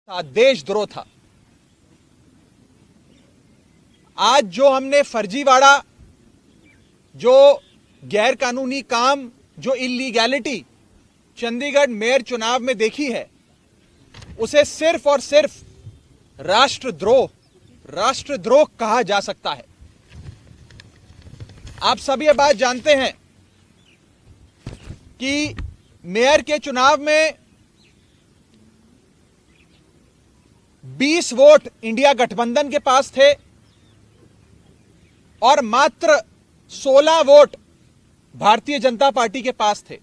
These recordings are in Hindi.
देशद्रोह था। आज जो हमने फर्जीवाड़ा, जो गैर कानूनी काम, जो इलीगैलिटी चंडीगढ़ मेयर चुनाव में देखी है, उसे सिर्फ और सिर्फ राष्ट्रद्रोह कहा जा सकता है। आप सब ये बात जानते हैं कि मेयर के चुनाव में 20 वोट इंडिया गठबंधन के पास थे और मात्र 16 वोट भारतीय जनता पार्टी के पास थे।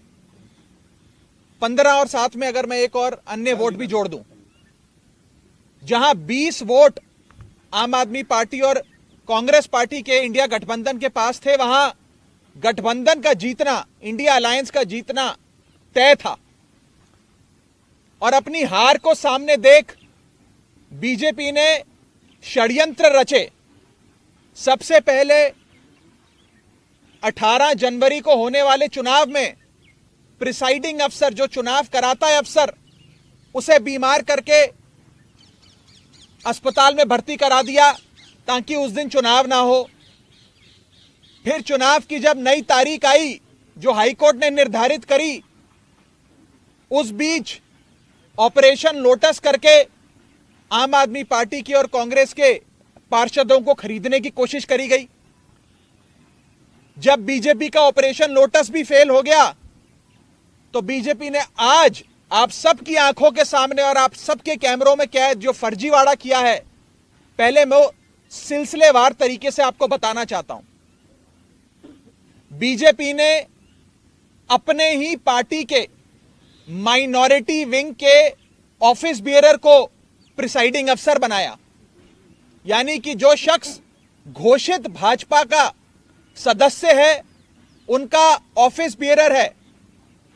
15 और साथ में अगर मैं एक और अन्य वोट भी जोड़ दूं, जहां 20 वोट आम आदमी पार्टी और कांग्रेस पार्टी के इंडिया गठबंधन के पास थे, वहां गठबंधन का जीतना, इंडिया अलायंस का जीतना तय था। और अपनी हार को सामने देख बीजेपी ने षड्यंत्र रचे। सबसे पहले 18 जनवरी को होने वाले चुनाव में प्रिसाइडिंग अफसर, जो चुनाव कराता है अफसर, उसे बीमार करके अस्पताल में भर्ती करा दिया ताकि उस दिन चुनाव ना हो। फिर चुनाव की जब नई तारीख आई, जो हाईकोर्ट ने निर्धारित करी, उस बीच ऑपरेशन लोटस करके आम आदमी पार्टी की और कांग्रेस के पार्षदों को खरीदने की कोशिश करी गई। जब बीजेपी का ऑपरेशन लोटस भी फेल हो गया, तो बीजेपी ने आज आप सबकी आंखों के सामने और आप सबके कैमरों में कैद जो फर्जीवाड़ा किया है, पहले मैं सिलसिलेवार तरीके से आपको बताना चाहता हूं। बीजेपी ने अपने ही पार्टी के माइनॉरिटी विंग के ऑफिस बियरर को प्रिसाइडिंग अफसर बनाया। यानी कि जो शख्स घोषित भाजपा का सदस्य है, उनका ऑफिस बियरर है,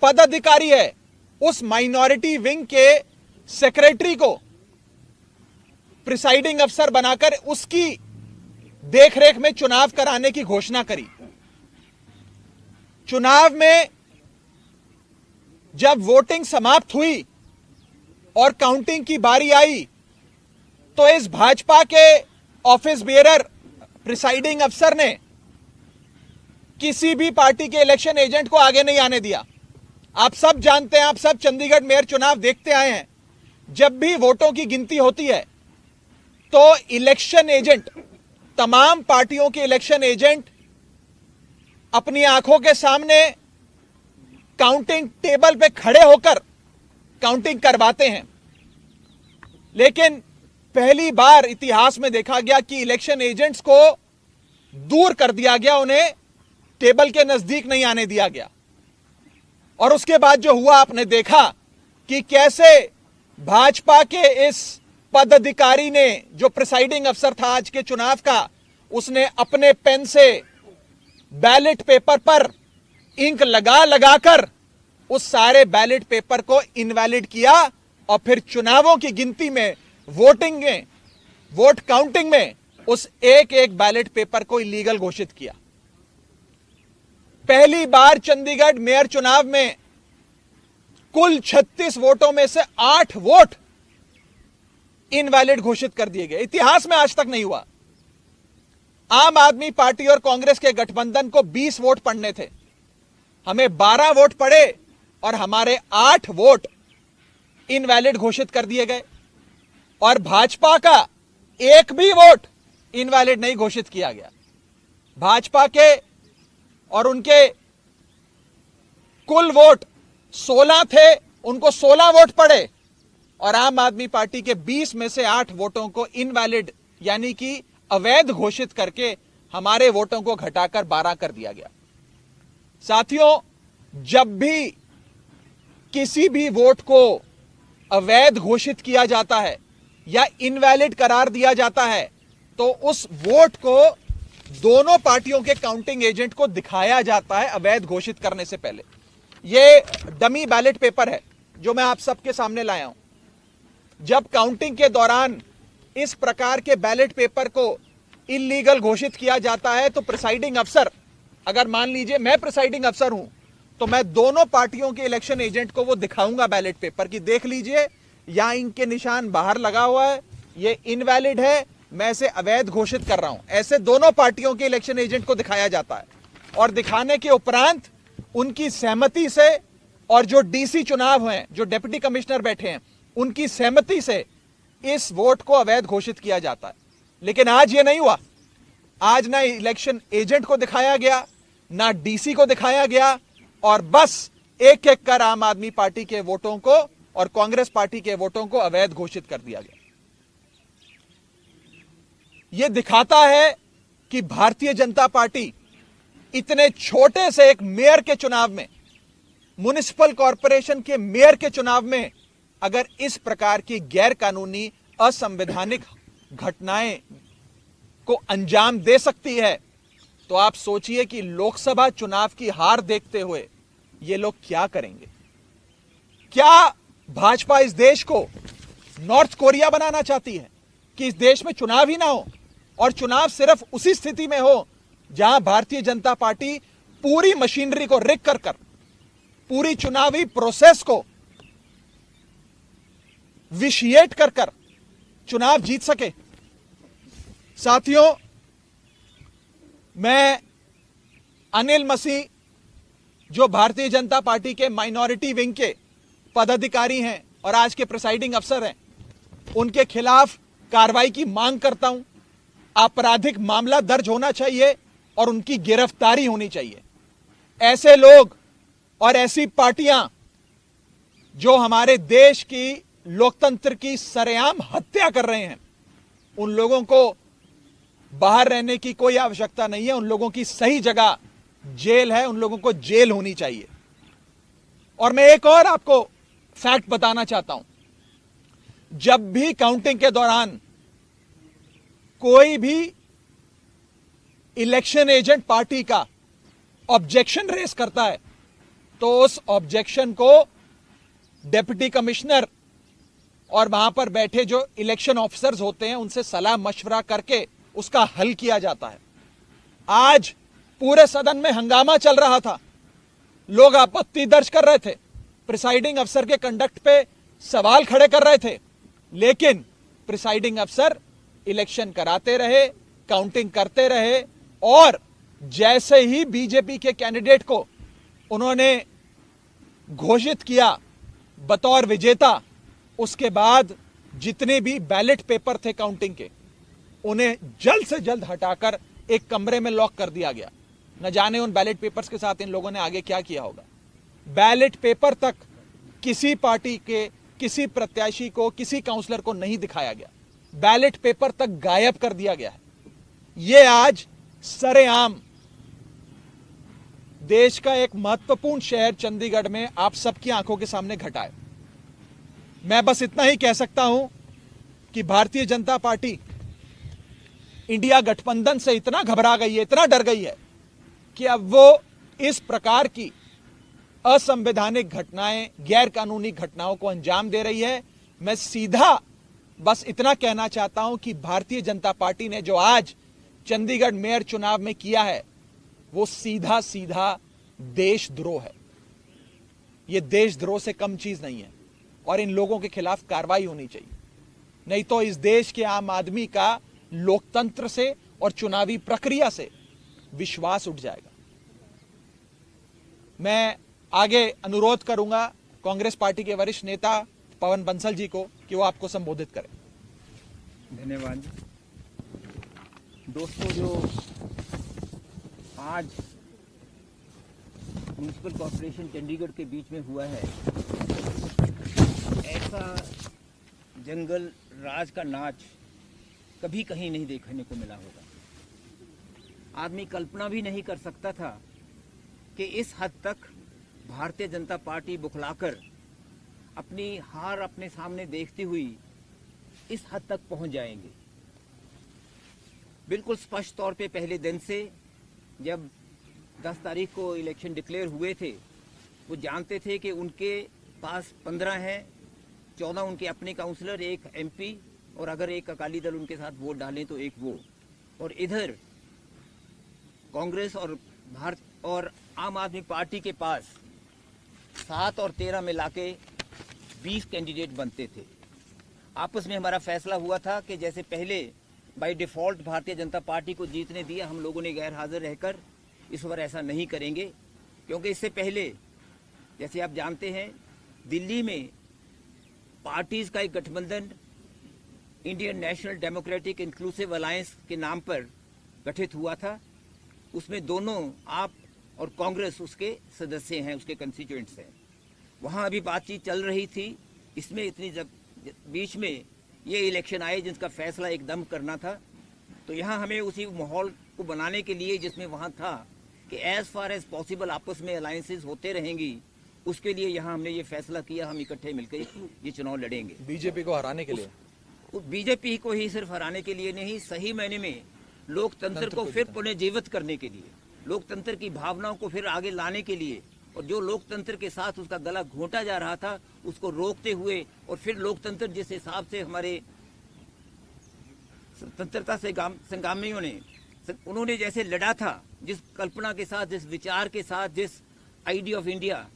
पदाधिकारी है, उस माइनॉरिटी विंग के सेक्रेटरी को प्रिसाइडिंग अफसर बनाकर उसकी देखरेख में चुनाव कराने की घोषणा करी। चुनाव में जब वोटिंग समाप्त हुई और काउंटिंग की बारी आई, तो इस भाजपा के ऑफिस बियरर प्रिसाइडिंग अफसर ने किसी भी पार्टी के इलेक्शन एजेंट को आगे नहीं आने दिया। आप सब जानते हैं, आप सब चंडीगढ़ मेयर चुनाव देखते आए हैं, जब भी वोटों की गिनती होती है तो इलेक्शन एजेंट, तमाम पार्टियों के इलेक्शन एजेंट अपनी आंखों के सामने काउंटिंग टेबल पे खड़े होकर काउंटिंग करवाते हैं। लेकिन पहली बार इतिहास में देखा गया कि इलेक्शन एजेंट्स को दूर कर दिया गया, उन्हें टेबल के नजदीक नहीं आने दिया गया। और उसके बाद जो हुआ, आपने देखा कि कैसे भाजपा के इस पदाधिकारी ने, जो प्रिसाइडिंग अफसर था आज के चुनाव का, उसने अपने पेन से बैलेट पेपर पर इंक लगा लगाकर उस सारे बैलेट पेपर को इनवैलिड किया और फिर चुनावों की गिनती में, वोटिंग में, वोट काउंटिंग में उस एक एक बैलेट पेपर को इलीगल घोषित किया। पहली बार चंडीगढ़ मेयर चुनाव में कुल 36 वोटों में से 8 वोट इनवैलिड घोषित कर दिए गए। इतिहास में आज तक नहीं हुआ। आम आदमी पार्टी और कांग्रेस के गठबंधन को 20 वोट पड़ने थे, हमें 12 वोट पड़े और हमारे 8 वोट इनवैलिड घोषित कर दिए गए। और भाजपा का एक भी वोट इनवैलिड नहीं घोषित किया गया। भाजपा के और उनके कुल वोट 16 थे, उनको 16 वोट पड़े और आम आदमी पार्टी के 20 में से 8 वोटों को इनवैलिड यानी कि अवैध घोषित करके हमारे वोटों को घटाकर 12 कर दिया गया। साथियों, जब भी किसी भी वोट को अवैध घोषित किया जाता है या इनवैलिड करार दिया जाता है, तो उस वोट को दोनों पार्टियों के काउंटिंग एजेंट को दिखाया जाता है अवैध घोषित करने से पहले। यह डमी बैलेट पेपर है जो मैं आप सबके सामने लाया हूं। जब काउंटिंग के दौरान इस प्रकार के बैलेट पेपर को इलीगल घोषित किया जाता है, तो प्रिसाइडिंग अफसर, अगर मान लीजिए मैं प्रिसाइडिंग अफसर हूं, तो मैं दोनों पार्टियों के इलेक्शन एजेंट को वो दिखाऊंगा बैलेट पेपर की, देख लीजिए या इनके निशान बाहर लगा हुआ है, ये इनवैलिड है, मैं इसे अवैध घोषित कर रहा हूं। ऐसे दोनों पार्टियों के इलेक्शन एजेंट को दिखाया जाता है और दिखाने के उपरांत उनकी सहमति से और जो डीसी चुनाव हैं, जो डिप्टी कमिश्नर बैठे हैं, उनकी सहमति से इस वोट को अवैध घोषित किया जाता है। लेकिन आज ये नहीं हुआ। आज ना इलेक्शन एजेंट को दिखाया गया, ना डीसी को दिखाया गया, और बस एक एक कर आम आदमी पार्टी के वोटों को और कांग्रेस पार्टी के वोटों को अवैध घोषित कर दिया गया। यह दिखाता है कि भारतीय जनता पार्टी इतने छोटे से एक मेयर के चुनाव में, म्युनिसिपल कॉरपोरेशन के मेयर के चुनाव में, अगर इस प्रकार की गैर कानूनी असंवैधानिक घटनाएं को अंजाम दे सकती है, तो आप सोचिए कि लोकसभा चुनाव की हार देखते हुए ये लोग क्या करेंगे। क्या भाजपा इस देश को नॉर्थ कोरिया बनाना चाहती है कि इस देश में चुनाव ही ना हो, और चुनाव सिर्फ उसी स्थिति में हो जहां भारतीय जनता पार्टी पूरी मशीनरी को रिग कर पूरी चुनावी प्रोसेस को विशिएट कर चुनाव जीत सके। साथियों, मैं अनिल मसीह, जो भारतीय जनता पार्टी के माइनॉरिटी विंग के पदाधिकारी हैं और आज के प्रिसाइडिंग अफसर हैं, उनके खिलाफ कार्रवाई की मांग करता हूं। आपराधिक मामला दर्ज होना चाहिए और उनकी गिरफ्तारी होनी चाहिए। ऐसे लोग और ऐसी पार्टियां जो हमारे देश की लोकतंत्र की सरेआम हत्या कर रहे हैं, उन लोगों को बाहर रहने की कोई आवश्यकता नहीं है। उन लोगों की सही जगह जेल है, उन लोगों को जेल होनी चाहिए। और मैं एक और आपको फैक्ट बताना चाहता हूं। जब भी काउंटिंग के दौरान कोई भी इलेक्शन एजेंट पार्टी का ऑब्जेक्शन रेस करता है, तो उस ऑब्जेक्शन को डिप्टी कमिश्नर और वहां पर बैठे जो इलेक्शन ऑफिसर्स होते हैं उनसे सलाह मशवरा करके उसका हल किया जाता है। आज पूरे सदन में हंगामा चल रहा था, लोग आपत्ति दर्ज कर रहे थे, प्रिसाइडिंग अफसर के कंडक्ट पे सवाल खड़े कर रहे थे, लेकिन प्रिसाइडिंग अफसर इलेक्शन कराते रहे, काउंटिंग करते रहे, और जैसे ही बीजेपी के कैंडिडेट को उन्होंने घोषित किया बतौर विजेता, उसके बाद जितने भी बैलेट पेपर थे काउंटिंग के, उन्हें जल्द से जल्द हटाकर एक कमरे में लॉक कर दिया गया। न जाने उन बैलेट पेपर्स के साथ इन लोगों ने आगे क्या किया होगा। बैलेट पेपर तक किसी पार्टी के किसी प्रत्याशी को, किसी काउंसलर को नहीं दिखाया गया। बैलेट पेपर तक गायब कर दिया गया है। यह आज सरेआम देश का एक महत्वपूर्ण शहर चंडीगढ़ में आप सबकी आंखों के सामने घटा है। मैं बस इतना ही कह सकता हूं कि भारतीय जनता पार्टी इंडिया गठबंधन से इतना घबरा गई है, इतना डर गई है कि अब वो इस प्रकार की असंवैधानिक घटनाएं, गैर कानूनी घटनाओं को अंजाम दे रही है। मैं सीधा बस इतना कहना चाहता हूं कि भारतीय जनता पार्टी ने जो आज चंडीगढ़ मेयर चुनाव में किया है, वो सीधा सीधा देशद्रोह है। यह देशद्रोह से कम चीज नहीं है, और इन लोगों के खिलाफ कार्रवाई होनी चाहिए। नहीं तो इस देश के आम आदमी का लोकतंत्र से और चुनावी प्रक्रिया से विश्वास उठ जाएगा। मैं आगे अनुरोध करूंगा कांग्रेस पार्टी के वरिष्ठ नेता पवन बंसल जी को कि वो आपको संबोधित करें। धन्यवाद दोस्तों। जो आज म्युनिसिपल कॉर्पोरेशन चंडीगढ़ के बीच में हुआ है, ऐसा जंगल राज का नाच कभी कहीं नहीं देखने को मिला होगा। आदमी कल्पना भी नहीं कर सकता था कि इस हद तक भारतीय जनता पार्टी बुखलाकर अपनी हार अपने सामने देखती हुई इस हद तक पहुंच जाएंगे। बिल्कुल स्पष्ट तौर पे पहले दिन से जब 10 तारीख को इलेक्शन डिक्लेयर हुए थे, वो जानते थे कि उनके पास 15 हैं, 14 उनके अपने काउंसलर, एक एमपी, और अगर एक अकाली दल उनके साथ वोट डालें तो एक वो, और इधर कांग्रेस और आम आदमी पार्टी के पास 7 और 13 मिला के 20 कैंडिडेट बनते थे। आपस में हमारा फैसला हुआ था कि जैसे पहले by default Bharatiya Janata party को जीतने दिया, हम लोगों ने गैर हाजिर रहकर, इस बार ऐसा नहीं करेंगे। क्योंकि इससे पहले जैसे आप जानते हैं दिल्ली में पार्टीज़ का एक गठबंधन Indian national democratic inclusive alliance के नाम पर गठित हुआ था। उसमें दोनों आप और कांग्रेस उसके सदस्य हैं, उसके कंस्टिट्यूएंट्स हैं। वहाँ अभी बातचीत चल रही थी। इसमें इतनी बीच में ये इलेक्शन आए जिसका फैसला एकदम करना था। तो यहाँ हमें उसी माहौल को बनाने के लिए जिसमें वहाँ था कि एज फार एज पॉसिबल आपस में अलायंसेस होते रहेंगी, उसके लिए यहाँ हमने ये फैसला किया हम इकट्ठे मिलकर ये चुनाव लड़ेंगे। बीजेपी को हराने के लिए, बीजेपी को ही सिर्फ हराने के लिए नहीं, सही मायने में लोकतंत्र को फिर पुनर्जीवित करने के लिए, लोकतंत्र की भावनाओं को फिर आगे लाने के लिए, और जो लोकतंत्र के साथ उसका गला घोंटा जा रहा था उसको रोकते हुए, और फिर लोकतंत्र जिस हिसाब से हमारे स्वतंत्रता से संग्रामियों ने उन्होंने जैसे लड़ा था, जिस कल्पना के साथ, जिस विचार के साथ, जिस आइडिया ऑफ इंडिया,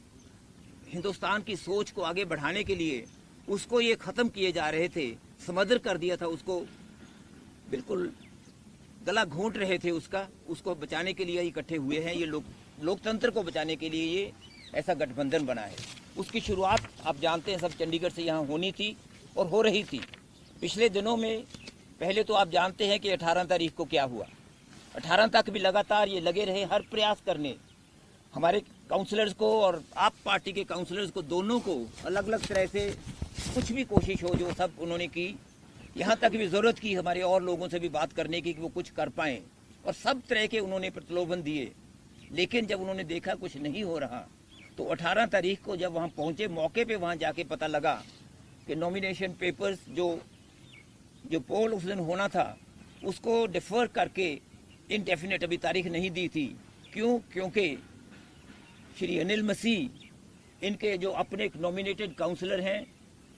हिंदुस्तान की सोच को आगे बढ़ाने के लिए उसको ये ख़त्म किए जा रहे थे, समदर कर दिया था उसको, बिल्कुल गला घोंट रहे थे उसको बचाने के लिए इकट्ठे हुए हैं। ये लोकतंत्र को बचाने के लिए ये ऐसा गठबंधन बना है। उसकी शुरुआत आप जानते हैं सब चंडीगढ़ से यहाँ होनी थी और हो रही थी। पिछले दिनों में पहले तो आप जानते हैं कि 18 तारीख को क्या हुआ। 18 तक भी लगातार ये लगे रहे हर प्रयास करने, हमारे काउंसलर्स को और आप पार्टी के काउंसलर्स को, दोनों को अलग अलग तरह से कुछ भी कोशिश हो जो सब उन्होंने की। यहाँ तक भी ज़रूरत की हमारे और लोगों से भी बात करने की कि वो कुछ कर पाएँ, और सब तरह के उन्होंने प्रलोभन दिए। लेकिन जब उन्होंने देखा कुछ नहीं हो रहा तो 18 तारीख को जब वहाँ पहुँचे, मौके पे वहाँ जाके पता लगा कि नॉमिनेशन पेपर्स जो पोल उस दिन होना था उसको डिफ़र करके इनडेफिनेट अभी तारीख नहीं दी थी। क्यों? क्योंकि श्री अनिल मसीह इनके जो अपने नॉमिनेटेड काउंसलर हैं,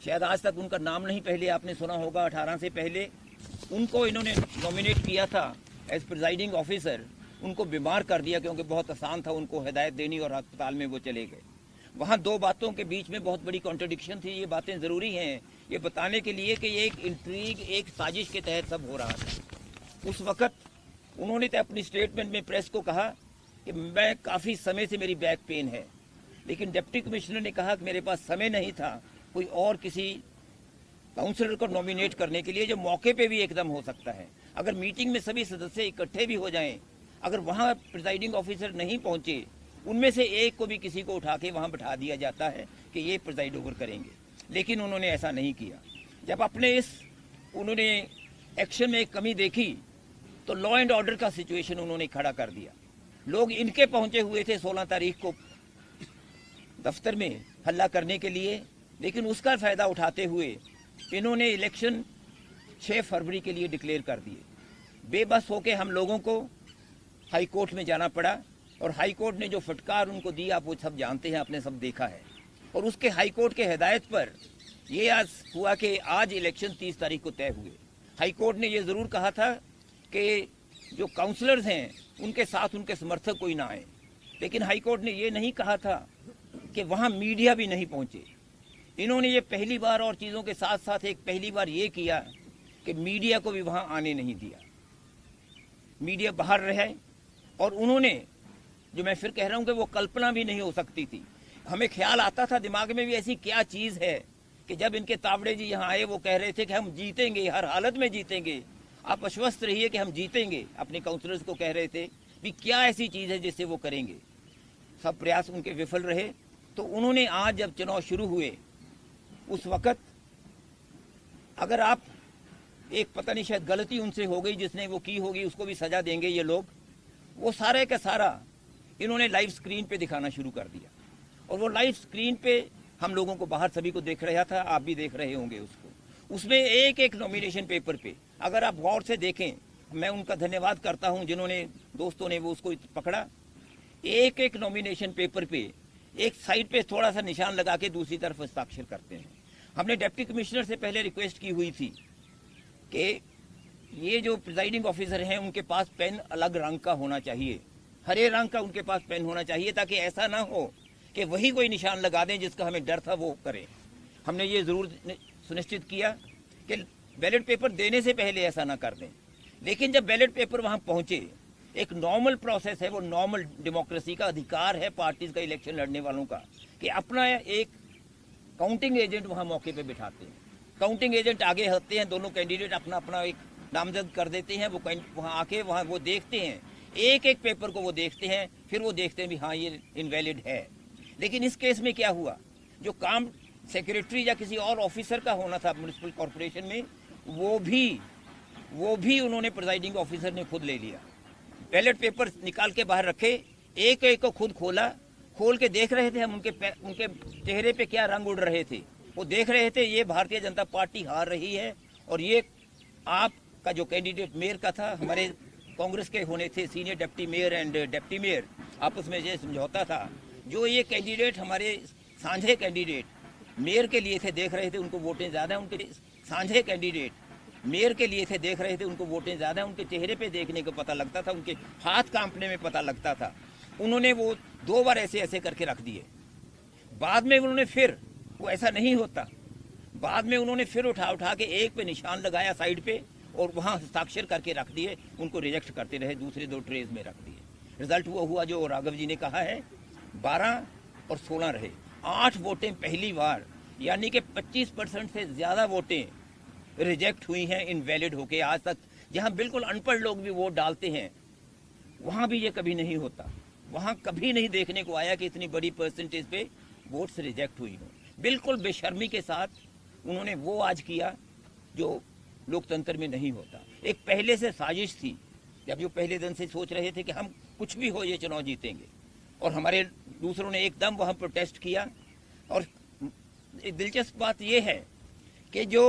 शायद आज तक उनका नाम नहीं पहले आपने सुना होगा, 18 से पहले उनको इन्होंने नॉमिनेट किया था एज प्रिजाइडिंग ऑफिसर। उनको बीमार कर दिया क्योंकि बहुत आसान था उनको हिदायत देनी, और अस्पताल में वो चले गए। वहाँ दो बातों के बीच में बहुत बड़ी कॉन्ट्रडिक्शन थी। ये बातें ज़रूरी हैं ये बताने के लिए कि ये एक इंट्रीग, एक साजिश के तहत सब हो रहा था। उस वक़्त उन्होंने तो अपनी स्टेटमेंट में प्रेस को कहा कि मैं काफ़ी समय से मेरी बैक पेन है, लेकिन डिप्टी कमिश्नर ने कहा कि मेरे पास समय नहीं था कोई और किसी काउंसलर को नॉमिनेट करने के लिए जो मौके पे भी एकदम हो सकता है। अगर मीटिंग में सभी सदस्य इकट्ठे भी हो जाएं, अगर वहाँ प्रिजाइडिंग ऑफिसर नहीं पहुँचे, उनमें से एक को भी किसी को उठा के वहाँ बैठा दिया जाता है कि ये प्रिजाइड ओवर करेंगे। लेकिन उन्होंने ऐसा नहीं किया। जब अपने उन्होंने एक्शन में एक कमी देखी तो लॉ एंड ऑर्डर का सिचुएशन उन्होंने खड़ा कर दिया। लोग इनके पहुँचे हुए थे 16 तारीख को दफ्तर में हल्ला करने के लिए, लेकिन उसका फ़ायदा उठाते हुए इन्होंने इलेक्शन 6 फरवरी के लिए डिक्लेयर कर दिए। बेबस होके हम लोगों को हाई कोर्ट में जाना पड़ा, और हाई कोर्ट ने जो फटकार उनको दी आप वो सब जानते हैं, आपने सब देखा है। और उसके हाई कोर्ट के हिदायत पर ये आज हुआ कि आज इलेक्शन 30 तारीख को तय हुए। हाई कोर्ट ने ये ज़रूर कहा था कि जो काउंसलर्स हैं उनके साथ उनके समर्थक कोई ना आए, लेकिन हाई कोर्ट ने ये नहीं कहा था कि वहाँ मीडिया भी नहीं पहुँचे। इन्होंने ये पहली बार, और चीज़ों के साथ साथ एक पहली बार ये किया कि मीडिया को भी वहाँ आने नहीं दिया, मीडिया बाहर रहे। और उन्होंने, जो मैं फिर कह रहा हूँ कि वो कल्पना भी नहीं हो सकती थी। हमें ख्याल आता था दिमाग में भी ऐसी क्या चीज़ है कि जब इनके तावड़े जी यहाँ आए वो कह रहे थे कि हम जीतेंगे, हर हालत में जीतेंगे, आप आश्वस्त रहिए कि हम जीतेंगे। अपने काउंसलर्स को कह रहे थे भी क्या ऐसी चीज़ है जिससे वो करेंगे। सब प्रयास उनके विफल रहे। तो उन्होंने आज जब चुनाव शुरू हुए उस वक़्त, अगर आप एक पता नहीं शायद गलती उनसे हो गई, जिसने वो की होगी उसको भी सज़ा देंगे ये लोग, वो सारे का सारा इन्होंने लाइव स्क्रीन पे दिखाना शुरू कर दिया। और वो लाइव स्क्रीन पे हम लोगों को बाहर सभी को देख रहा था, आप भी देख रहे होंगे उसको। उसमें एक एक नॉमिनेशन पेपर पे अगर आप गौर से देखें, मैं उनका धन्यवाद करता हूं जिन्होंने, दोस्तों ने वो उसको पकड़ा। एक एक नॉमिनेशन पेपर पे एक साइड पे थोड़ा सा निशान लगा के दूसरी तरफ हस्ताक्षर करते हैं। हमने डिप्टी कमिश्नर से पहले रिक्वेस्ट की हुई थी कि ये जो प्रिजाइडिंग ऑफिसर हैं उनके पास पेन अलग रंग का होना चाहिए, हरे रंग का उनके पास पेन होना चाहिए, ताकि ऐसा ना हो कि वही कोई निशान लगा दें जिसका हमें डर था वो करें। हमने ये ज़रूर सुनिश्चित किया। कि बैलेट पेपर देने से पहले ऐसा ना कर दें। लेकिन जब बैलेट पेपर वहां पहुंचे, एक नॉर्मल प्रोसेस है, वो नॉर्मल डेमोक्रेसी का अधिकार है पार्टीज का, इलेक्शन लड़ने वालों का, कि अपना एक काउंटिंग एजेंट वहां मौके पे बिठाते हैं। काउंटिंग एजेंट आगे होते हैं, दोनों कैंडिडेट अपना अपना एक नामजद कर देते हैं, वो वहां आके वहां वो देखते हैं, एक एक पेपर को वो देखते हैं, फिर वो देखते हैं भी हाँ ये इनवैलिड है। लेकिन इस केस में क्या हुआ, जो काम सेक्रेटरी या किसी और ऑफिसर का होना था म्युनिसिपल कॉर्पोरेशन में, वो भी उन्होंने प्रिजाइडिंग ऑफिसर ने खुद ले लिया। बैलेट पेपर निकाल के बाहर रखे, एक एक को खुद खोला, खोल के देख रहे थे हम उनके चेहरे पे क्या रंग उड़ रहे थे। वो देख रहे थे ये भारतीय जनता पार्टी हार रही है, और ये आपका जो कैंडिडेट मेयर का था, हमारे कांग्रेस के होने थे senior deputy mayor and deputy mayor, आपस में ये समझौता था। जो ये कैंडिडेट हमारे साझे कैंडिडेट मेयर के लिए थे, देख रहे थे उनको वोटें ज़्यादा, उनके साझे कैंडिडेट मेयर के लिए थे, देख रहे थे उनको वोटें ज़्यादा, उनके चेहरे पे देखने को पता लगता था, उनके हाथ कांपने में पता लगता था। उन्होंने वो 2 बार ऐसे ऐसे करके रख दिए। बाद में उन्होंने फिर, वो ऐसा नहीं होता, बाद में उन्होंने फिर उठा के एक पे निशान लगाया साइड पे, और वहाँ हस्ताक्षर करके रख दिए, उनको रिजेक्ट करते रहे, दूसरे 2 ट्रेज में रख दिए। रिजल्ट वो हुआ जो राघव जी ने कहा है, 12 और 16 रहे, 8 वोटें पहली बार, यानी कि 25% से ज़्यादा वोटें रिजेक्ट हुई हैं इनवैलिड होके। आज तक जहां बिल्कुल अनपढ़ लोग भी वोट डालते हैं, वहां भी ये कभी नहीं होता, वहां कभी नहीं देखने को आया कि इतनी बड़ी परसेंटेज पे वोट्स रिजेक्ट हुई हो। बिल्कुल बेशर्मी के साथ उन्होंने वो आज किया जो लोकतंत्र में नहीं होता। एक पहले से साजिश थी, जब जो पहले दिन से सोच रहे थे कि हम कुछ भी हो ये चुनाव जीतेंगे, और हमारे दूसरों ने एकदम वहां प्रोटेस्ट किया। और एक दिलचस्प बात यह है कि जो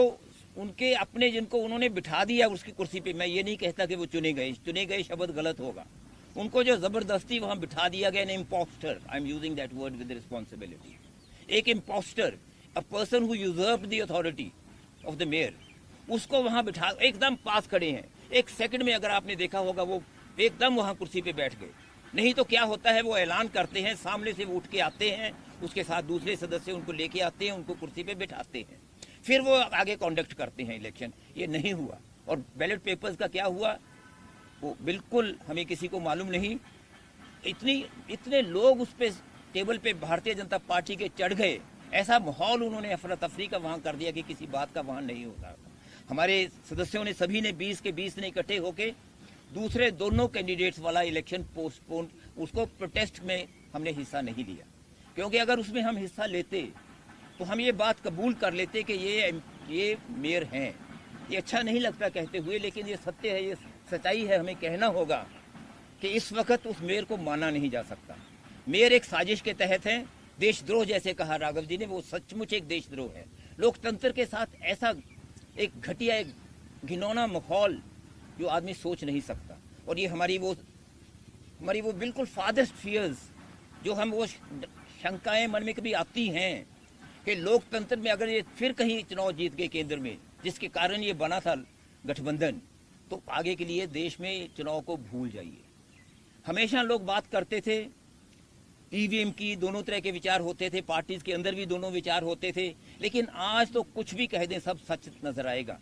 उनके अपने जिनको उन्होंने बिठा दिया उसकी कुर्सी पे, मैं ये नहीं कहता कि वो चुने गए शब्द गलत होगा, उनको जो जबरदस्ती वहां बिठा दिया गया, imposter, I am using that word with responsibility, एक imposter, a person who usurped the authority of the mayor, उसको वहां बिठा, एकदम पास खड़े हैं, एक सेकंड में अगर आपने देखा होगा वो एकदम वहां कुर्सी पे बैठ गए। नहीं तो क्या होता है, वो ऐलान करते हैं, सामने से वो उठ के आते हैं, उसके साथ दूसरे सदस्य उनको लेके आते हैं, उनको कुर्सी पे बिठाते हैं, फिर वो आगे कॉन्डक्ट करते हैं इलेक्शन। ये नहीं हुआ। और बैलेट पेपर्स का क्या हुआ वो बिल्कुल हमें किसी को मालूम नहीं। इतने लोग उस पे टेबल पे भारतीय जनता पार्टी के चढ़ गए, ऐसा माहौल उन्होंने अफरा तफरी का वहां कर दिया कि किसी बात का वहां नहीं होता। हमारे सदस्यों ने सभी ने 20 के 20 ने इकट्ठे होके दूसरे दोनों कैंडिडेट्स वाला इलेक्शन पोस्टपोन, उसको प्रोटेस्ट में हमने हिस्सा नहीं लिया, क्योंकि अगर उसमें हम हिस्सा लेते तो हम ये बात कबूल कर लेते कि ये मेयर हैं। ये अच्छा नहीं लगता कहते हुए, लेकिन ये सत्य है, ये सच्चाई है, हमें कहना होगा कि इस वक्त उस मेयर को माना नहीं जा सकता। मेयर एक साजिश के तहत है, देशद्रोह जैसे कहा राघव जी ने, वो सचमुच एक देशद्रोह है। लोकतंत्र के साथ ऐसा एक घटिया, एक घिनौना माहौल जो आदमी सोच नहीं सकता। और ये हमारी वो बिल्कुल फादर्स्ट फियर्स, जो हम वो शंकाएं मन में कभी आती हैं कि लोकतंत्र में अगर ये फिर कहीं चुनाव जीत गए केंद्र में, जिसके कारण ये बना था गठबंधन, तो आगे के लिए देश में चुनाव को भूल जाइए। हमेशा लोग बात करते थे ईवीएम की, दोनों तरह के विचार होते थे, पार्टीज के अंदर भी दोनों विचार होते थे, लेकिन आज तो कुछ भी कह दें सब सच नजर आएगा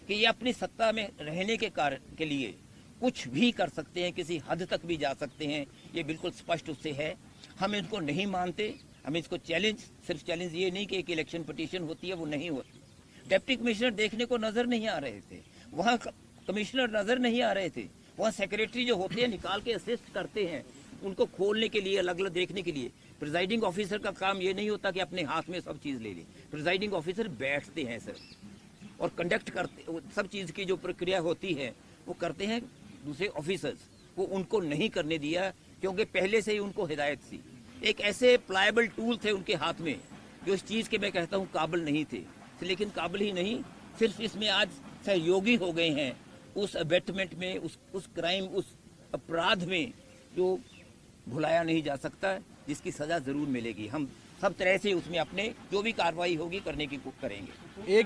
कि ये अपनी सत्ता में रहने के कारण के लिए कुछ भी कर सकते हैं, किसी हद तक भी जा सकते हैं, ये बिल्कुल स्पष्ट उससे है। हम इनको नहीं मानते, हम इसको सिर्फ चैलेंज ये नहीं कि एक इलेक्शन पिटीशन होती है, वो नहीं होती। डिप्टी कमिश्नर देखने को नजर नहीं आ रहे थे, वहाँ कमिश्नर नजर नहीं आ रहे थे, वहाँ सेक्रेटरी जो होते हैं निकाल के असिस्ट करते हैं उनको खोलने के लिए, अलग अलग देखने के लिए। प्रिजाइडिंग ऑफिसर का काम ये नहीं होता कि अपने हाथ में सब चीज ले ले, प्रिजाइडिंग ऑफिसर बैठते हैं सर और कंडक्ट करते, सब चीज की जो प्रक्रिया होती है वो करते हैं दूसरे ऑफिसर्स, वो उनको नहीं करने दिया क्योंकि पहले से ही उनको हिदायत थी। एक ऐसे प्लायबल टूल थे उनके हाथ में जो इस चीज के मैं कहता हूँ काबिल नहीं थे, लेकिन काबिल ही नहीं, सिर्फ इसमें आज सहयोगी हो गए हैं उस अबेटमेंट में, उस क्राइम, उस अपराध में जो भुलाया नहीं जा सकता, जिसकी सजा जरूर मिलेगी। हम सब तरह से उसमें अपने जो भी कार्रवाई होगी करने की करेंगे।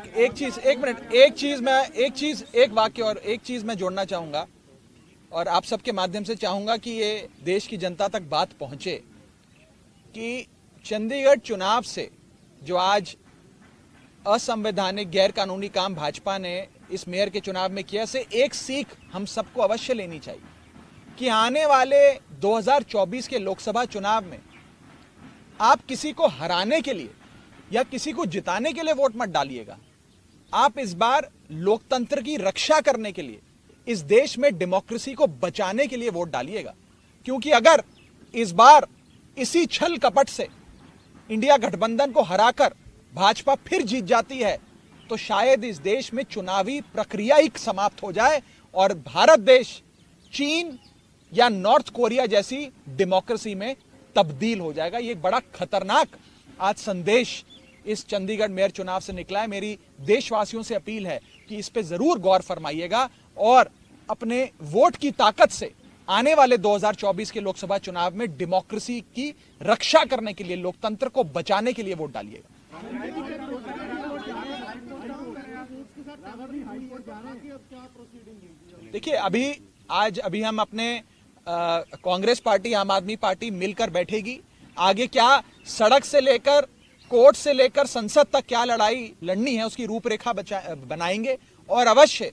एक वाक्य और एक चीज मैं जोड़ना चाहूंगा और आप सबके माध्यम से चाहूंगा कि ये देश की जनता तक बात पहुंचे कि चंडीगढ़ चुनाव से जो आज असंवैधानिक गैर कानूनी काम भाजपा ने इस मेयर के चुनाव में किया, से एक सीख हम सबको अवश्य लेनी चाहिए कि आने वाले 2024 के लोकसभा चुनाव में आप किसी को हराने के लिए या किसी को जिताने के लिए वोट मत डालिएगा। आप इस बार लोकतंत्र की रक्षा करने के लिए, इस देश में डेमोक्रेसी को बचाने के लिए वोट डालिएगा। क्योंकि अगर इस बार इसी छल कपट से इंडिया गठबंधन को हराकर भाजपा फिर जीत जाती है तो शायद इस देश में चुनावी प्रक्रिया ही समाप्त हो जाए और भारत देश चीन या नॉर्थ कोरिया जैसी डेमोक्रेसी में तब्दील हो जाएगा। ये बड़ा खतरनाक आज संदेश इस चंडीगढ़ मेयर चुनाव से निकला है। मेरी देशवासियों से अपील है कि इस पे जरूर गौर फरमाइएगा और अपने वोट की ताकत से आने वाले 2024 के लोकसभा चुनाव में डेमोक्रेसी की रक्षा करने के लिए, लोकतंत्र को बचाने के लिए वोट डालिएगा। देखिए, अभी हम अपने कांग्रेस पार्टी, आम आदमी पार्टी मिलकर बैठेगी। आगे क्या सड़क से लेकर, कोर्ट से लेकर संसद तक क्या लड़ाई लड़नी है उसकी रूपरेखा बनाएंगे और अवश्य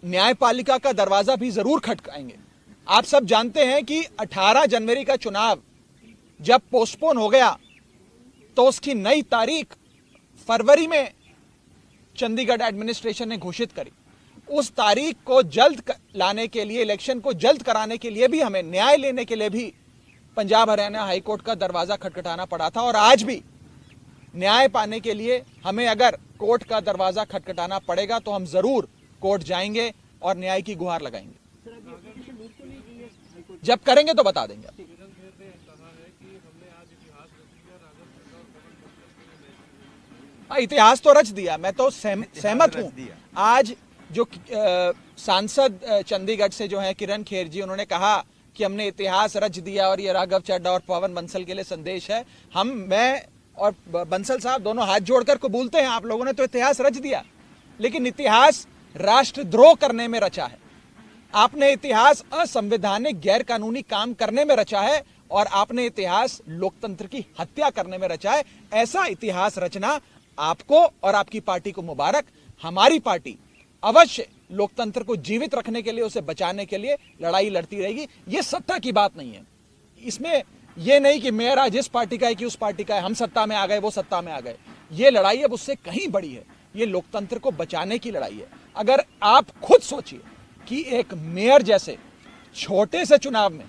न्यायपालिका का दरवाजा भी जरूर खटकाएंगे। आप सब जानते हैं कि 18 जनवरी का चुनाव जब पोस्टपोन हो गया तो उसकी नई तारीख फरवरी में चंडीगढ़ एडमिनिस्ट्रेशन ने घोषित करी। उस तारीख को जल्द लाने के लिए, इलेक्शन को जल्द कराने के लिए भी, हमें न्याय लेने के लिए भी पंजाब हरियाणा हाईकोर्ट का दरवाजा खटखटाना पड़ा था। और आज भी न्याय पाने के लिए हमें अगर कोर्ट का दरवाजा खटखटाना पड़ेगा तो हम जरूर कोर्ट जाएंगे और न्याय की गुहार लगाएंगे। जब करेंगे तो बता देंगे। इतिहास तो रच दिया, मैं तो सहमत हूं। आज जो सांसद चंडीगढ़ से जो है किरण खेर जी, उन्होंने कहा कि हमने इतिहास रच दिया और ये राघव चड्ढा और पवन बंसल के लिए संदेश है। मैं और बंसल साहब दोनों हाथ जोड़कर कबूलते हैं, आप लोगों ने तो इतिहास रच दिया, लेकिन इतिहास राष्ट्रद्रोह करने में रचा है। आपने इतिहास असंवैधानिक गैर कानूनी काम करने में रचा है और आपने इतिहास लोकतंत्र की हत्या करने में रचा है। ऐसा इतिहास रचना आपको और आपकी पार्टी को मुबारक। हमारी पार्टी अवश्य लोकतंत्र को जीवित रखने के लिए, उसे बचाने के लिए लड़ाई लड़ती रहेगी। ये सत्ता की बात नहीं है, इसमें यह नहीं कि मेयर आज इस पार्टी का है कि उस पार्टी का है, हम सत्ता में आ गए, वो सत्ता में आ गए। ये लड़ाई अब उससे कहीं बड़ी है, ये लोकतंत्र को बचाने की लड़ाई है। अगर आप खुद सोचिए कि एक मेयर जैसे छोटे से चुनाव में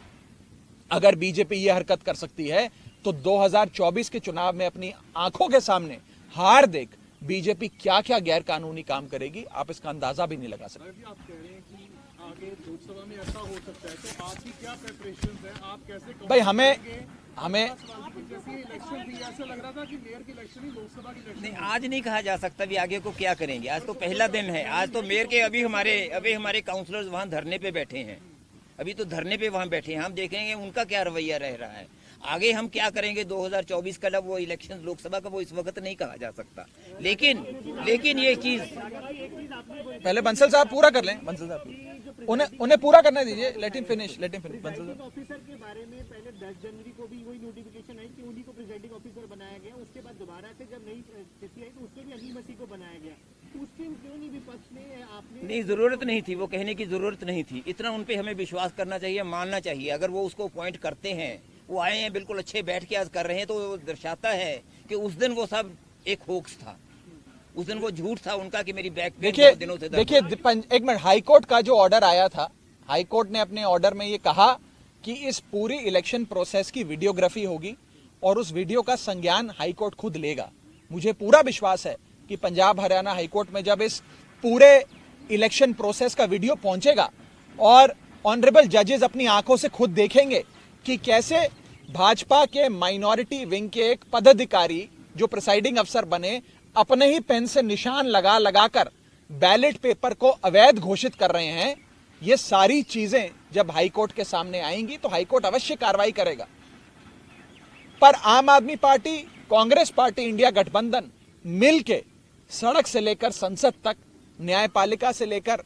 अगर बीजेपी ये हरकत कर सकती है तो 2024 के चुनाव में अपनी आंखों के सामने हार देख बीजेपी क्या क्या गैर कानूनी काम करेगी, आप इसका अंदाजा भी नहीं लगा सकते। आप कह रहे हैं कि आगे लोकसभा में ऐसा हो सकता है, तो आपकी क्या प्रिपरेशंस हैं? आप कैसे भाई हमें जैसे इलेक्शन भी ऐसा लग रहा था कि मेयर की इलेक्शन ही लोकसभा की इलेक्शन नहीं, आज नहीं कहा जा सकता भी आगे को क्या करेंगे। आज तो पहला दिन है। आज तो मेयर के अभी हमारे काउंसलर्स वहाँ धरने पे बैठे हैं, अभी तो धरने पे वहाँ बैठे हैं। हम देखेंगे उनका क्या रवैया रह रहा है। आगे हम क्या करेंगे 2024 का, वो इलेक्शन लोकसभा का, वो इस वक्त नहीं कहा जा सकता। लेकिन ये चीज पहले बंसल साहब पूरा कर लें। बंसल साहब उन्हें पूरा करने दीजिए। लेट हिम फिनिश बंसल साहब। ऑफिसर के बारे में पहले 10 जनवरी को भी वही नोटिफिकेशन आई कि उन्हीं को प्रिजाइडिंग ऑफिसर बनाया गया। उसके बाद दोबारा से जब नई स्थिति आई तो उसके भी अली मसीह को बनाया गया। उसके क्यों नहीं विपक्ष ने आपने नहीं, जरूरत नहीं थी, वो कहने की जरूरत नहीं थी। इतना उन पे हमें विश्वास करना चाहिए, मानना चाहिए। अगर वो उसको अपॉइंट करते हैं, वो आए हैं बिल्कुल अच्छे बैठ के आज कर रहे हैं, तो वो दर्शाता है कि उस दिन वो सब एक होक्स था, उस दिन वो झूठ था उनका कि मेरी बैक पेन बहुत दिनों से देखिए एक मिनट, हाईकोर्ट का जो ऑर्डर आया था, हाईकोर्ट ने अपने ऑर्डर में ये कहा कि इस पूरी इलेक्शन प्रोसेस की वीडियोग्राफी होगी और उस वीडियो का संज्ञान हाईकोर्ट खुद लेगा। मुझे पूरा विश्वास है कि पंजाब हरियाणा हाईकोर्ट में जब इस पूरे इलेक्शन प्रोसेस का वीडियो पहुंचेगा और ऑनरेबल जजेस अपनी आंखों से खुद देखेंगे कि कैसे भाजपा के माइनॉरिटी विंग के एक पदाधिकारी जो प्रिसाइडिंग अफसर बने, अपने ही पेन से निशान लगा कर बैलेट पेपर को अवैध घोषित कर रहे हैं। ये सारी चीजें जब हाईकोर्ट के सामने आएंगी तो हाईकोर्ट अवश्य कार्रवाई करेगा। पर आम आदमी पार्टी, कांग्रेस पार्टी, इंडिया गठबंधन मिलके सड़क से लेकर संसद तक, न्यायपालिका से लेकर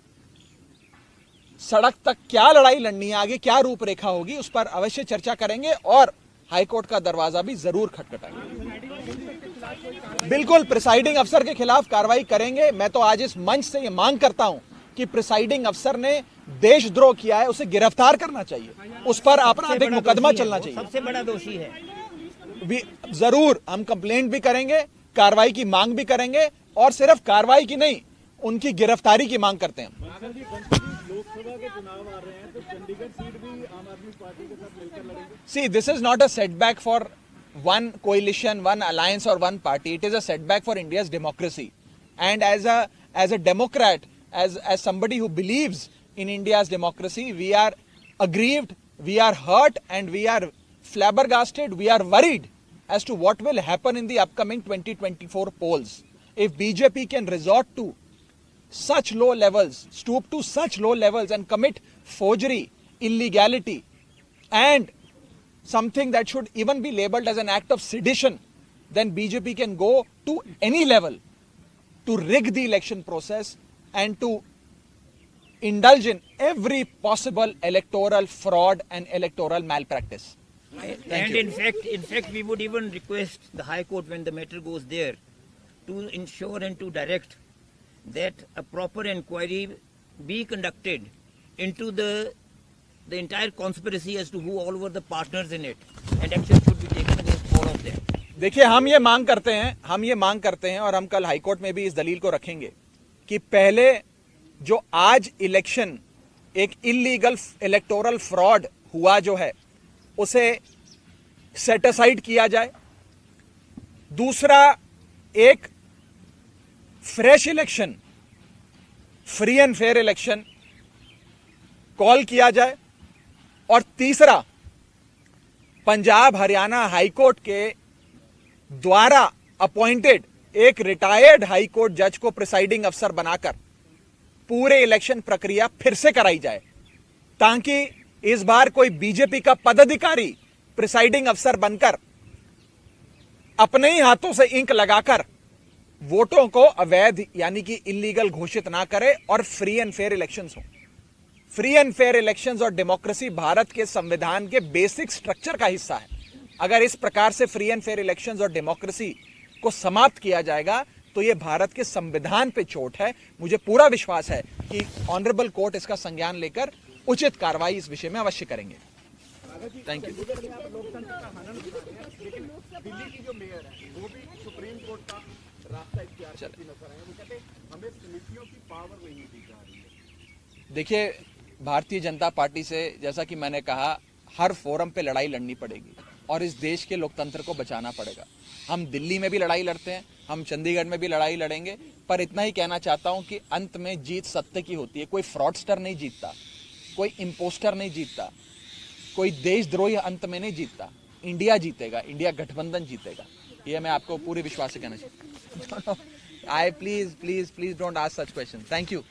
सड़क तक क्या लड़ाई लड़नी है, आगे क्या रूपरेखा होगी, उस पर अवश्य चर्चा करेंगे और हाईकोर्ट का दरवाजा भी जरूर खटखटाएंगे। बिल्कुल प्रिसाइडिंग अफसर के खिलाफ कार्रवाई करेंगे। मैं तो आज इस मंच से ये मांग करता हूं कि प्रिसाइडिंग अफसर ने देशद्रोह किया है, उसे गिरफ्तार करना चाहिए, उस पर आपराधिक मुकदमा चलना चाहिए। सबसे बड़ा दोषी है। जरूर हम कंप्लेंट भी करेंगे, कार्रवाई की मांग भी करेंगे, और सिर्फ कार्रवाई की नहीं, उनकी गिरफ्तारी की मांग करते हैं। लोकसभा के चुनाव आ रहे हैं तो चंडीगढ़ सीट भी आम आदमी पार्टी के साथ मिलकर लड़ेंगे। See, this is not a setback for one coalition, one alliance or one party. It is a setback for India's democracy. And as a Democrat, as somebody who believes in India's democracy, we are aggrieved, we are hurt, and we are flabbergasted, we are worried as to what will happen in the upcoming 2024 polls. If BJP can resort to such low levels, stoop to such low levels and commit forgery, illegality, and something that should even be labeled as an act of sedition, then BJP can go to any level to rig the election process and to indulge in every possible electoral fraud and electoral malpractice. And in fact, we would even request the High Court, when the matter goes there, to ensure and to direct that a proper inquiry be conducted into the entire conspiracy as to who all were the partners in it, and action should be taken against all of them. देखिए, हम ये मांग करते हैं और हम कल हाईकोर्ट में भी इस दलील को रखेंगे कि पहले जो आज इलेक्शन एक इलीगल इलेक्टोरल फ्रॉड हुआ जो है, उसे सेट असाइड किया जाए। दूसरा, एक fresh election, free and fair election call किया जाए। और तीसरा, पंजाब हरियाणा हाईकोर्ट के द्वारा अपॉइंटेड एक रिटायर्ड हाईकोर्ट जज को प्रिसाइडिंग अफसर बनाकर पूरे इलेक्शन प्रक्रिया फिर से कराई जाए, ताकि इस बार कोई बीजेपी का पदाधिकारी प्रिसाइडिंग अफसर बनकर अपने ही हाथों से इंक लगाकर वोटों को अवैध यानी कि इलीगल घोषित ना करे और फ्री एंड फेयर इलेक्शंस हो। फ्री एंड फेयर इलेक्शंस और डेमोक्रेसी भारत के संविधान के बेसिक स्ट्रक्चर का हिस्सा है। अगर इस प्रकार से फ्री एंड फेयर इलेक्शंस और डेमोक्रेसी को समाप्त किया जाएगा तो यह भारत के संविधान पे चोट है। मुझे पूरा विश्वास है कि ऑनरेबल कोर्ट इसका संज्ञान लेकर उचित कार्रवाई इस विषय में अवश्य करेंगे। Thank you. दिल्ली की जो मेयर है वो भी सुप्रीम कोर्ट का रास्ता इख्तियार करती नजर आए। वो कहते हमें समितियों की पावर नहीं दी जा रही है। देखिए, भारतीय जनता पार्टी से, जैसा कि मैंने कहा, हर फोरम पे लड़ाई लड़नी पड़ेगी और इस देश के लोकतंत्र को बचाना पड़ेगा। हम दिल्ली में भी लड़ाई लड़ते हैं, हम चंडीगढ़ में भी लड़ाई लड़ेंगे, पर इतना ही कहना चाहता हूं कि अंत में जीत सत्य की होती है। कोई फ्रॉडस्टर नहीं जीतता, कोई इम्पोस्टर नहीं जीतता, कोई देशद्रोही अंत में नहीं जीतता। इंडिया जीतेगा, इंडिया गठबंधन जीतेगा। ये मैं आपको पूरे विश्वास से कहना चाहता हूँ। Please don't ask such question. Thank you.